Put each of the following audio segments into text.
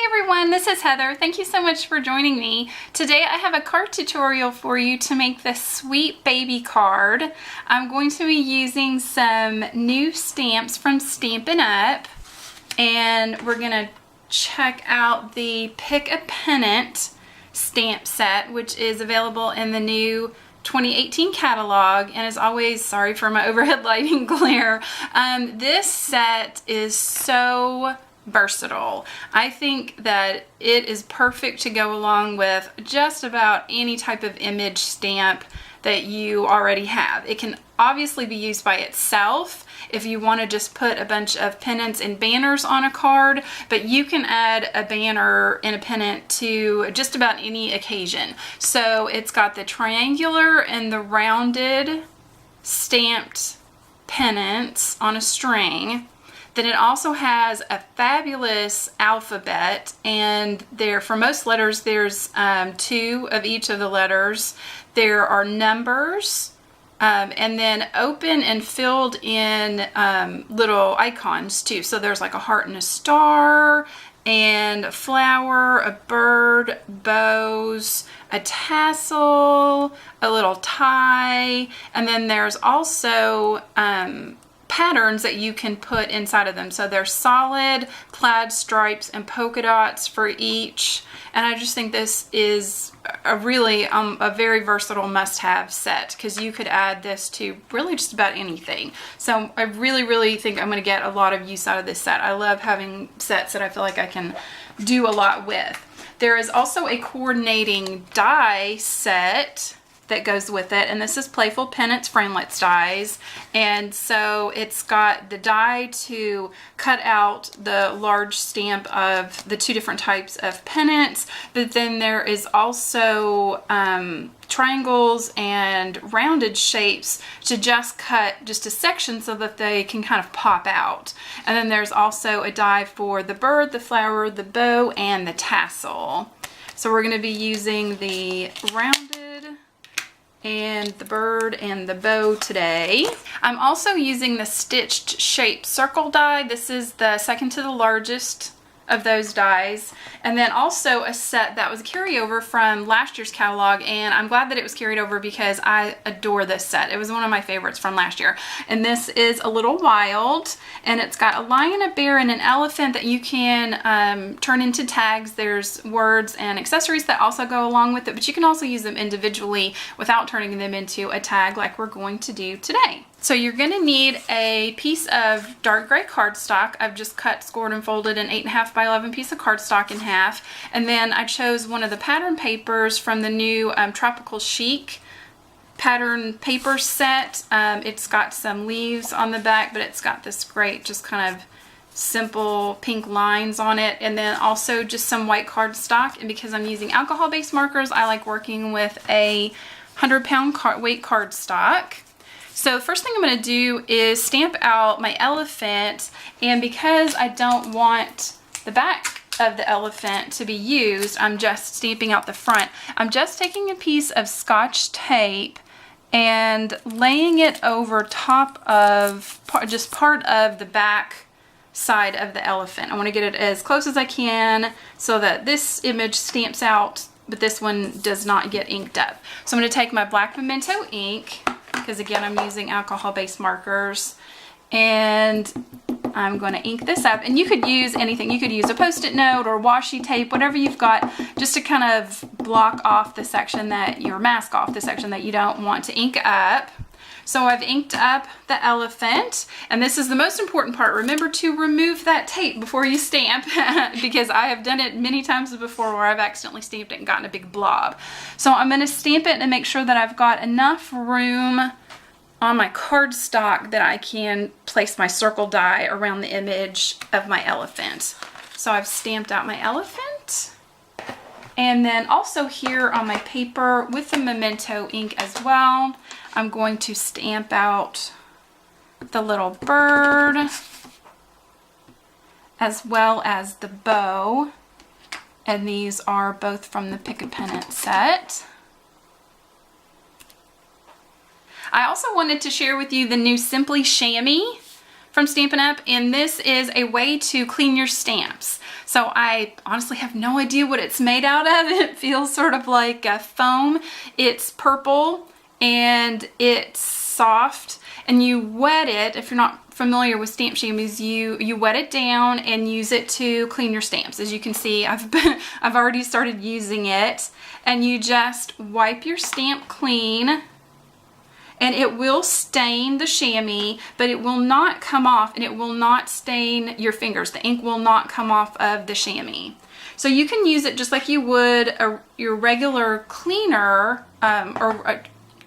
everyone, this is Heather. Thank you so much for joining me. Today I have a card tutorial for you to make this sweet baby card. I'm going to be using some new stamps from Stampin' Up, and we're going to check out the Pick a Pennant stamp set, which is available in the new 2018 catalog. And as always, sorry for my overhead lighting glare, this set is so versatile. I think that it is perfect to go along with just about any type of image stamp that you already have. It can obviously be used by itself if you want to just put a bunch of pennants and banners on a card, but you can add a banner and a pennant to just about any occasion. So it's got the triangular and the rounded stamped pennants on a string. Then it also has a fabulous alphabet, and there, for most letters, there's 2 of each of the letters. There are numbers, and then open and filled in little icons too. So there's like a heart and a star, and a flower, a bird, bows, a tassel, a little tie, and then there's also patterns that you can put inside of them. So there's solid, plaid stripes, and polka dots for each. And I just think this is a really a very versatile must-have set, because you could add this to really just about anything. So I really think I'm going to get a lot of use out of this set. I love having sets that I feel like I can do a lot with. There is also a coordinating die set that goes with it, and this is Playful Pennants Framelits dies. And so it's got the die to cut out the large stamp of the 2 different types of pennants, but then there is also triangles and rounded shapes to just cut just a section so that they can kind of pop out. And then there's also a die for the bird, the flower, the bow, and the tassel. So we're going to be using the rounded and the bird and the bow today. I'm also using the stitched shape circle die. This is the second to the largest of those dies, and then also a set that was a carryover from last year's catalog, and I'm glad that it was carried over because I adore this set. It was one of my favorites from last year. And this is a little wild, and it's got a lion, a bear, and an elephant that you can turn into tags. There's words and accessories that also go along with it, but you can also use them individually without turning them into a tag like we're going to do today. So you're going to need a piece of dark gray cardstock. I've just cut, scored, and folded an 8.5 by 11 piece of cardstock in half. And then I chose one of the pattern papers from the new Tropical Chic pattern paper set. It's got some leaves on the back, but it's got this great just kind of simple pink lines on it, and then also just some white cardstock. And because I'm using alcohol-based markers, I like working with a 100-pound weight cardstock. So the first thing I'm going to do is stamp out my elephant, and because I don't want the back of the elephant to be used, I'm just stamping out the front. I'm just taking a piece of Scotch tape and laying it over top of just part of the back side of the elephant. I want to get it as close as I can so that this image stamps out, but this one does not get inked up. So I'm going to take my black pimento ink, because again I'm using alcohol-based markers, and I'm going to ink this up. And you could use anything. You could use a post-it note or washi tape, whatever you've got, just to kind of block off the section that, your mask off the section that you don't want to ink up. So I've inked up the elephant, and this is the most important part. Remember to remove that tape before you stamp, because I have done it many times before where I've accidentally stamped it and gotten a big blob. So I'm going to stamp it and make sure that I've got enough room on my cardstock that I can place my circle die around the image of my elephant. So I've stamped out my elephant. And then also here on my paper with the memento ink as well, I'm going to stamp out the little bird as well as the bow. And these are both from the Pick a Pennant set. I also wanted to share with you the new Simply Shammy from Stampin' Up, and this is a way to clean your stamps. So I honestly have no idea what it's made out of. It feels sort of like a foam. It's purple and it's soft, and you wet it. If you're not familiar with stamp chamois, you wet it down and use it to clean your stamps. As you can see, I've already started using it, and you just wipe your stamp clean. And it will stain the chamois, but it will not come off, and it will not stain your fingers. The ink will not come off of the chamois. So you can use it just like you would your regular cleaner,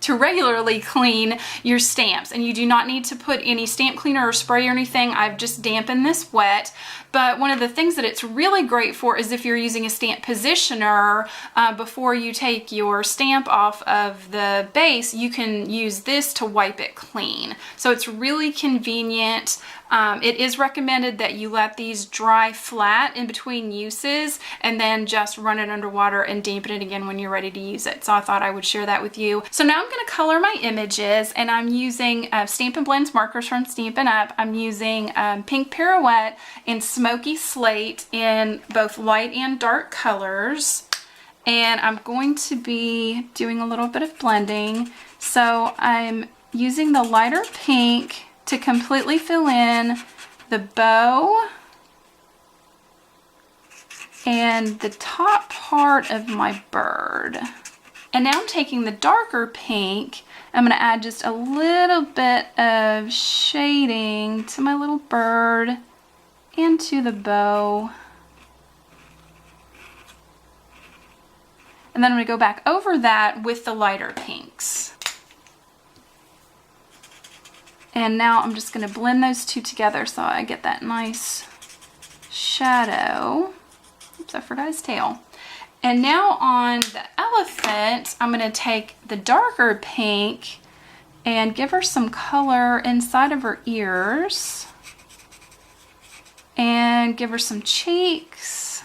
to regularly clean your stamps, and you do not need to put any stamp cleaner or spray or anything. I've just dampened this wet. But one of the things that it's really great for is if you're using a stamp positioner before you take your stamp off of the base, you can use this to wipe it clean. So it's really convenient. It is recommended that you let these dry flat in between uses and then just run it under water and dampen it again when you're ready to use it. So I thought I would share that with you. So now I'm going to color my images, and I'm using Stampin' Blends markers from Stampin' Up. I'm using Pink Pirouette and Smoky Slate in both light and dark colors. And I'm going to be doing a little bit of blending. So I'm using the lighter pink to completely fill in the bow and the top part of my bird. And now I'm taking the darker pink. I'm going to add just a little bit of shading to my little bird and to the bow. And then I'm going to go back over that with the lighter pinks. And now I'm just going to blend those two together so I get that nice shadow. Oops, I forgot his tail. And now on the elephant, I'm going to take the darker pink and give her some color inside of her ears. And give her some cheeks.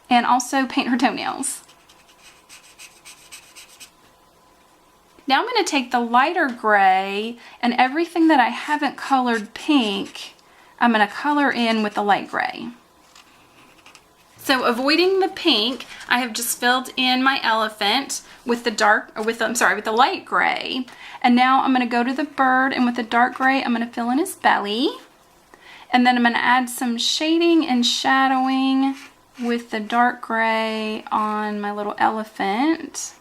And also paint her toenails. Now I'm going to take the lighter gray and everything that I haven't colored pink, I'm going to color in with the light gray. So avoiding the pink, I have just filled in my elephant with the light gray. And now I'm going to go to the bird, and with the dark gray, I'm going to fill in his belly. And then I'm going to add some shading and shadowing with the dark gray on my little elephant.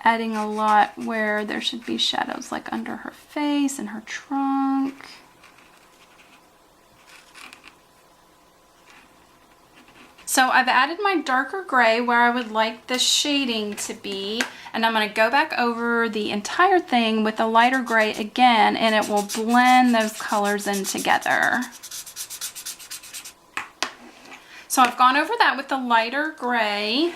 Adding a lot where there should be shadows, like under her face and her trunk. So I've added my darker gray where I would like the shading to be, and I'm going to go back over the entire thing with the lighter gray again, and it will blend those colors in together. So I've gone over that with the lighter gray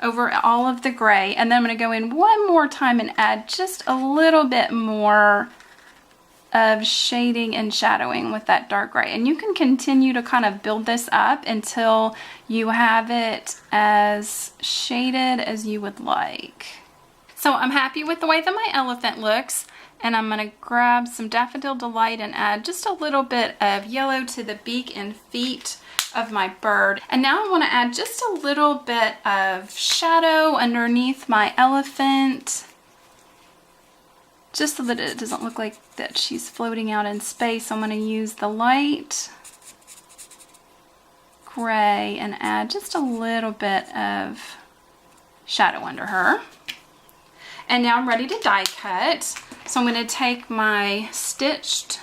over all of the gray, and then I'm going to go in one more time and add just a little bit more of shading and shadowing with that dark gray. And you can continue to kind of build this up until you have it as shaded as you would like. So I'm happy with the way that my elephant looks, and I'm going to grab some Daffodil Delight and add just a little bit of yellow to the beak and feet of my bird. And now I want to add just a little bit of shadow underneath my elephant, just so that it doesn't look like that she's floating out in space. I'm going to use the light gray and add just a little bit of shadow under her. And now I'm ready to die cut. So I'm going to take my stitched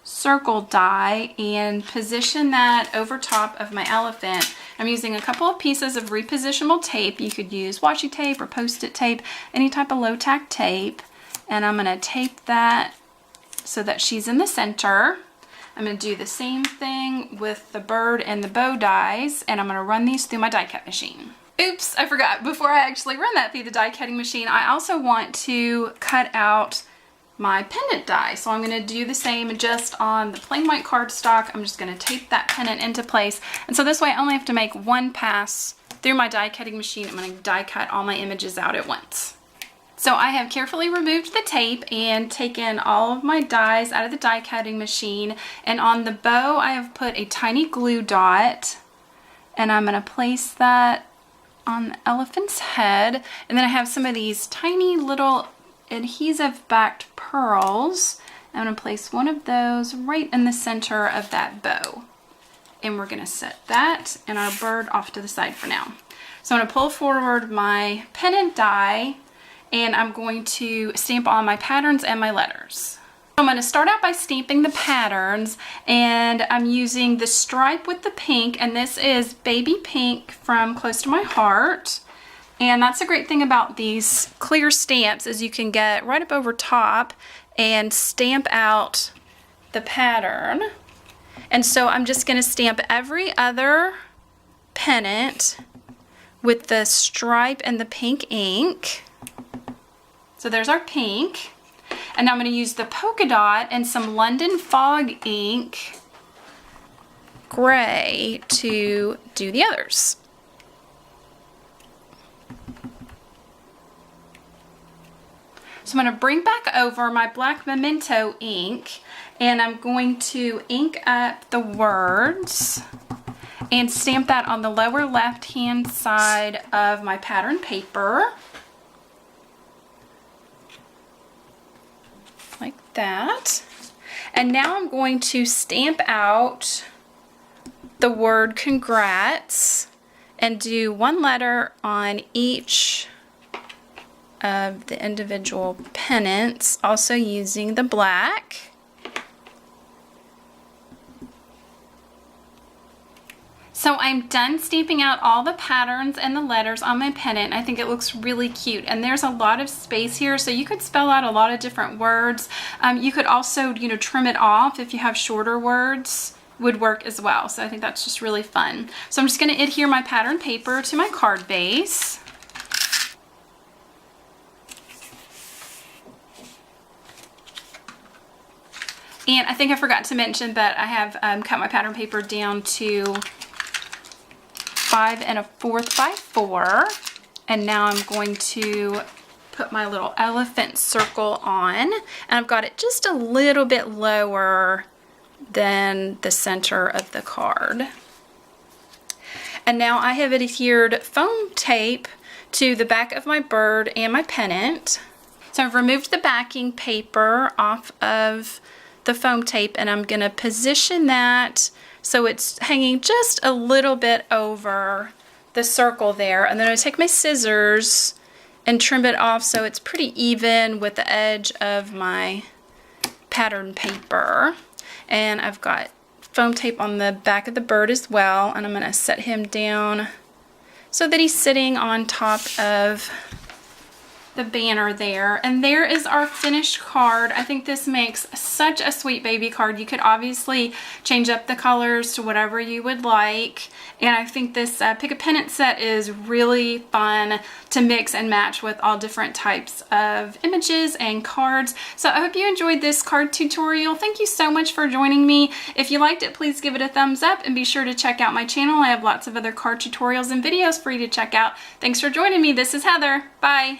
circle die and position that over top of my elephant. I'm using a couple of pieces of repositionable tape. You could use washi tape or post-it tape, any type of low-tack tape. And I'm going to tape that so that she's in the center. I'm going to do the same thing with the bird and the bow dies, and I'm going to run these through my die cut machine. Oops, I forgot. Before I actually run that through the die cutting machine, I also want to cut out my pendant die. So I'm going to do the same just on the plain white cardstock. I'm just going to tape that pendant into place. And so this way I only have to make one pass through my die cutting machine. I'm going to die cut all my images out at once. So I have carefully removed the tape and taken all of my dies out of the die cutting machine, and on the bow I have put a tiny glue dot, and I'm going to place that on the elephant's head. And then I have some of these tiny little adhesive backed pearls. I'm going to place one of those right in the center of that bow, and we're going to set that and our bird off to the side for now. So I'm going to pull forward my Pennant die, and I'm going to stamp on my patterns and my letters. I'm going to start out by stamping the patterns, and I'm using the stripe with the pink, and this is Baby Pink from Close to My Heart. And that's a great thing about these clear stamps is you can get right up over top and stamp out the pattern. And so I'm just going to stamp every other pennant with the stripe and the pink ink. So there's our pink. And now I'm going to use the polka dot and some London Fog ink gray to do the others. So I'm going to bring back over my black Memento ink, and I'm going to ink up the words and stamp that on the lower left hand side of my pattern paper. Like that. And now I'm going to stamp out the word congrats and do one letter on each of the individual pennants, also using the black. So I'm done stamping out all the patterns and the letters on my pennant. I think it looks really cute, and there's a lot of space here, so you could spell out a lot of different words. You could also, you know, trim it off if you have shorter words, would work as well. So I think that's just really fun. So I'm just going to adhere my pattern paper to my card base. And I think I forgot to mention that I have cut my pattern paper down to 5 1/4 by 4, and now I'm going to put my little elephant circle on, and I've got it just a little bit lower than the center of the card. And now I have adhered foam tape to the back of my bird and my pennant. So I've removed the backing paper off of the foam tape, and I'm going to position that so it's hanging just a little bit over the circle there. And then I'm going to take my scissors and trim it off so it's pretty even with the edge of my pattern paper. And I've got foam tape on the back of the bird as well, and I'm going to set him down so that he's sitting on top of the banner there. And there is our finished card. I think this makes such a sweet baby card. You could obviously change up the colors to whatever you would like, and I think this Pick a Pennant set is really fun to mix and match with all different types of images and cards. So I hope you enjoyed this card tutorial. Thank you so much for joining me. If you liked it, please give it a thumbs up, and be sure to check out my channel. I have lots of other card tutorials and videos for you to check out. Thanks for joining me. This is Heather. Bye.